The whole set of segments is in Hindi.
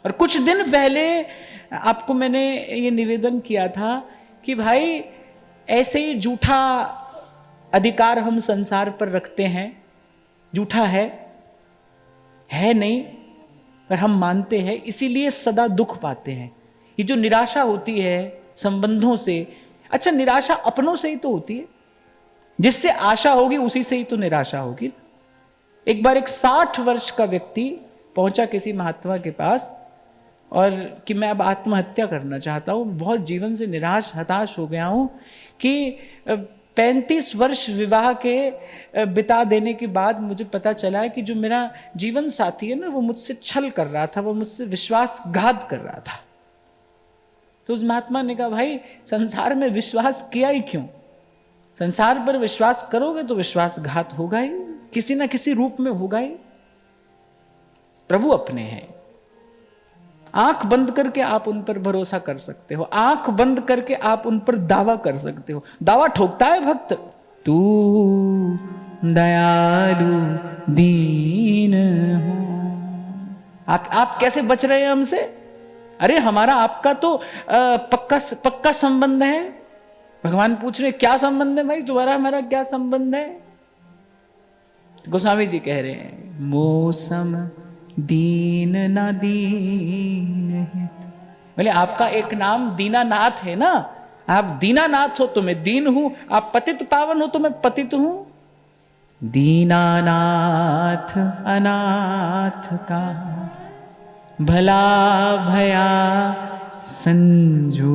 और कुछ दिन पहले आपको मैंने ये निवेदन किया था कि भाई ऐसे ही झूठा अधिकार हम संसार पर रखते हैं, झूठा है नहीं, पर हम मानते हैं, इसीलिए सदा दुख पाते हैं। ये जो निराशा होती है संबंधों से, अच्छा निराशा अपनों से ही तो होती है, जिससे आशा होगी उसी से ही तो निराशा होगी। एक बार एक 60 वर्ष का व्यक्ति पहुंचा किसी महात्मा के पास और कि मैं अब आत्महत्या करना चाहता हूँ, बहुत जीवन से निराश हताश हो गया हूँ कि 35 वर्ष विवाह के बिता देने के बाद मुझे पता चला है कि जो मेरा जीवन साथी है ना, वो मुझसे छल कर रहा था, वो मुझसे विश्वासघात कर रहा था। तो उस महात्मा ने कहा, भाई संसार में विश्वास किया ही क्यों? संसार पर विश्वास करोगे तो विश्वासघात होगा ही, किसी ना किसी रूप में होगा ही। प्रभु अपने हैं, आंख बंद करके आप उन पर भरोसा कर सकते हो, आंख बंद करके आप उन पर दावा कर सकते हो। दावा ठोकता है भक्त, तू दयालु दीन हो। आप कैसे बच रहे हैं हमसे? अरे हमारा आपका तो पक्का संबंध है। भगवान पूछ रहे क्या संबंध है भाई तुम्हारा हमारा, क्या संबंध है? गोस्वामी जी कह रहे हैं, मौसम दीन ना दीन है। बोले आपका एक नाम दीनानाथ है ना, आप दीनानाथ हो तो मैं दीन हूं, आप पतित पावन हो तो मैं पतित हूं। दीनानाथ अनाथ का भला भया संजोग,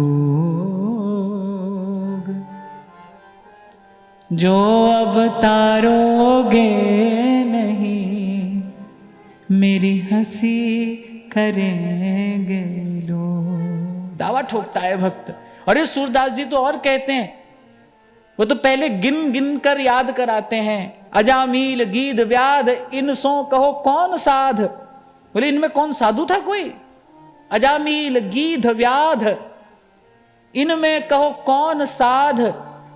जो अब तारोगे नहीं मेरी हंसी करेंगे लोग। दावा ठोकता है भक्त। और ये सूरदास जी तो और कहते हैं, वो तो पहले गिन गिन कर याद कराते हैं, अजामील गीध व्याध इन सो कहो कौन साध। बोले इनमें कौन साधु था कोई? अजामील गीध व्याध इनमें कहो कौन साध,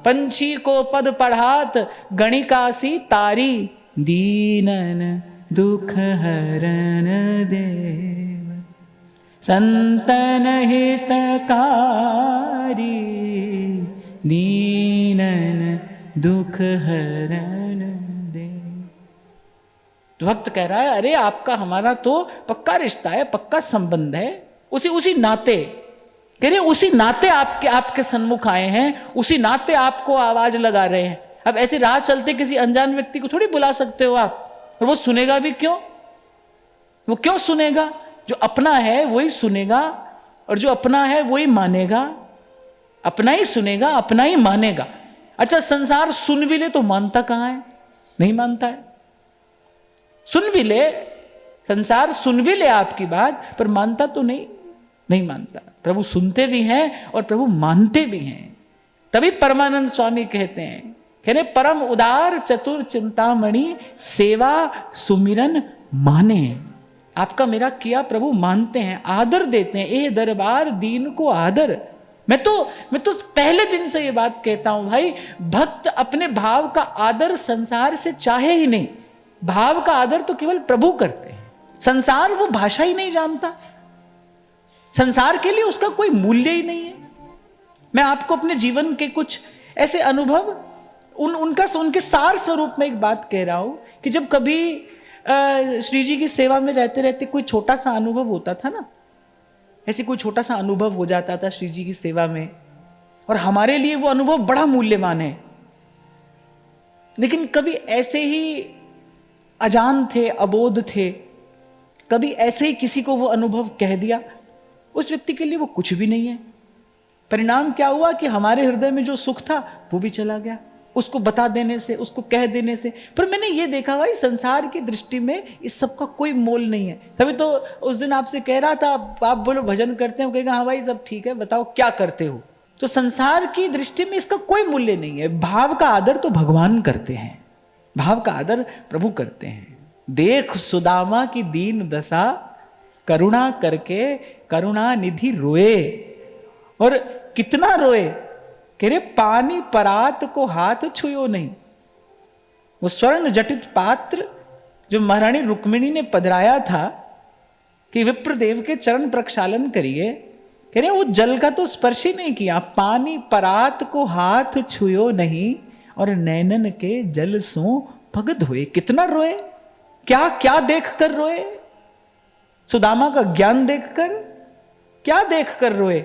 पंछी को पद पढ़ात गणिका सी तारी, दीनन दुख हरण देव संतन हितकारी, दीनन दुख हरण देव। तो भक्त कह रहा है, अरे आपका हमारा तो पक्का रिश्ता है, पक्का संबंध है, उसी नाते कह रहे, उसी नाते आपके सन्मुख आए हैं, उसी नाते आपको आवाज लगा रहे हैं। अब ऐसे राह चलते किसी अनजान व्यक्ति को थोड़ी बुला सकते हो आप, और वो सुनेगा भी क्यों? वो क्यों सुनेगा? जो अपना है वही सुनेगा, और जो अपना है वही मानेगा। अपना ही सुनेगा, अपना ही मानेगा। अच्छा संसार सुन भी ले तो मानता कहां है? नहीं मानता है। सुन भी ले, संसार सुन भी ले आपकी बात, पर मानता तो नहीं मानता। प्रभु सुनते भी हैं और प्रभु मानते भी हैं। तभी परमानंद स्वामी कहते हैं, कहने परम उदार चतुर चिंतामणि सेवा सुमिरन माने। आपका मेरा किया प्रभु मानते हैं, आदर देते हैं। ए दरबार दीन को आदर। मैं तो पहले दिन से ये बात कहता हूं भाई, भक्त अपने भाव का आदर संसार से चाहे ही नहीं। भाव का आदर तो केवल प्रभु करते हैं। संसार वो भाषा ही नहीं जानता, संसार के लिए उसका कोई मूल्य ही नहीं है। मैं आपको अपने जीवन के कुछ ऐसे अनुभव उनके सार स्वरूप में एक बात कह रहा हूं कि जब कभी श्री जी की सेवा में रहते रहते कोई छोटा सा अनुभव होता था ना, ऐसे कोई छोटा सा अनुभव हो जाता था श्री जी की सेवा में, और हमारे लिए वो अनुभव बड़ा मूल्यवान है। लेकिन कभी ऐसे ही अजान थे, अबोध थे, कभी ऐसे ही किसी को वो अनुभव कह दिया, उस व्यक्ति के लिए वो कुछ भी नहीं है। परिणाम क्या हुआ कि हमारे हृदय में जो सुख था वो भी चला गया, उसको बता देने से, उसको कह देने से। पर मैंने ये देखा भाई, संसार की दृष्टि में इस सब का कोई मोल नहीं है। तभी तो उस दिन आपसे कह रहा था, आप बोलो भजन करते हो, कहेगा हाँ भाई सब ठीक है, बताओ क्या करते हो। तो संसार की दृष्टि में इसका कोई मूल्य नहीं है। भाव का आदर तो भगवान करते हैं, भाव का आदर प्रभु करते हैं। देख सुदामा की दीन दशा, करुणा करके करुणा निधि रोए। और कितना रोए, कह रहे पानी परात को हाथ छुयो नहीं। वो स्वर्ण जटित पात्र जो महारानी रुक्मिणी ने पधराया था, कि विप्रदेव के चरण प्रक्षालन करिए। कह रहे वो जल का तो स्पर्श ही नहीं किया, पानी परात को हाथ छुयो नहीं और नैनन के जल सो पग धोए। कितना रोए, क्या क्या देख कर रोए? सुदामा का ज्ञान देखकर, क्या देखकर रोए?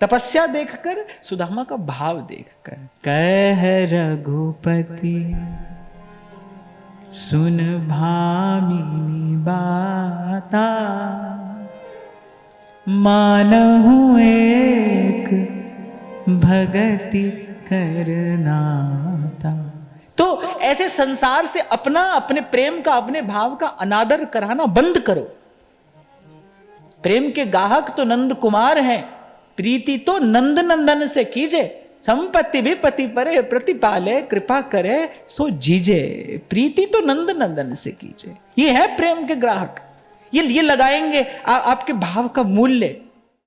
तपस्या देखकर, सुदामा का भाव देखकर। कह रघुपति सुन भामिनी बाता, मानहु एक भगति करनाता। तो ऐसे संसार से अपना, अपने प्रेम का, अपने भाव का अनादर कराना बंद करो। प्रेम के गाहक तो नंद कुमार हैं, प्रीति तो नंद नंदन से कीजे। संपत्ति भी पति परे प्रतिपाले, कृपा करे सो जीजे। प्रीति तो नंद नंदन से कीजे। ये है प्रेम के ग्राहक। ये लगाएंगे आपके भाव का मूल्य।